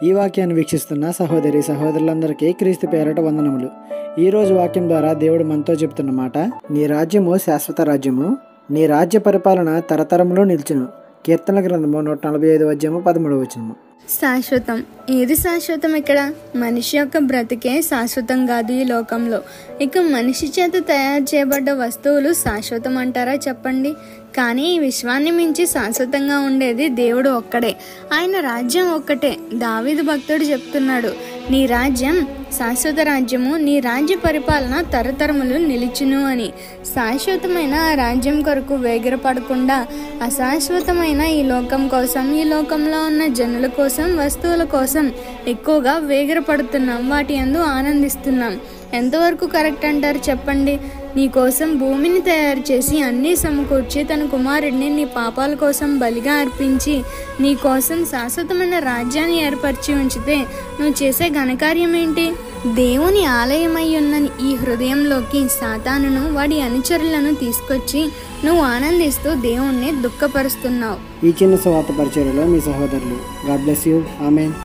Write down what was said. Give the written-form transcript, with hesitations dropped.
ఈ వాక్యాన్ని వీక్షిస్తున్న సహోదరి సహోదరులందరికీ క్రీస్తు పేరట వందనములు. ఈరోజు వాక్యం ద్వారా దేవుడు మనతో చెప్తున్న మాట, నీ రాజ్యము శాశ్వత రాజ్యము, నీ రాజ్య పరిపాలన తరతరములో నిల్చును. కీర్తన గ్రంథము 145 అధ్యాయము 13వ వచనము. శాశ్వతం. ఏది శాశ్వతం? ఇక్కడ మనిషి యొక్క బ్రతికే శాశ్వతం కాదు ఈ లోకంలో. ఇక మనిషి చేత తయారు చేయబడ్డ వస్తువులు శాశ్వతం అంటారా చెప్పండి? కానీ ఈ విశ్వాన్ని మించి శాశ్వతంగా ఉండేది దేవుడు ఒక్కడే. ఆయన రాజ్యం ఒక్కటే. దావీదు భక్తుడు చెప్తున్నాడు, నీ రాజ్యం శాశ్వత రాజ్యము, నీ రాజ్య పరిపాలన తరతరములు నిలిచును అని. శాశ్వతమైన ఆ రాజ్యం కొరకు వేగిరపడకుండా అశాశ్వతమైన ఈ లోకం కోసం, ఈ లోకంలో ఉన్న జనుల కోసం, వస్తువుల కోసం ఎక్కువగా వేగిరపడుతున్నాం, వాటి యందు ఆనందిస్తున్నాం. ఎంతవరకు కరెక్ట్ అంటారు చెప్పండి? నీ కోసం భూమిని తయారు చేసి అన్నీ సమకూర్చి తన కుమారుడిని నీ పాపాల కోసం బలిగా అర్పించి నీ కోసం శాశ్వతమైన రాజ్యాన్ని ఏర్పరిచి ఉంచితే నువ్వు చేసే ఘనకార్యం ఏంటి? దేవుని ఆలయమై ఉన్న ఈ హృదయంలోకి సాతానును వాడి అనుచరులను తీసుకొచ్చి నువ్వు ఆనందిస్తూ దేవుణ్ణి దుఃఖపరుస్తున్నావు. ఈ చిన్న సువార్త పరిచర్యలో మీ సహోదరులు. God bless you. ఆమేన్.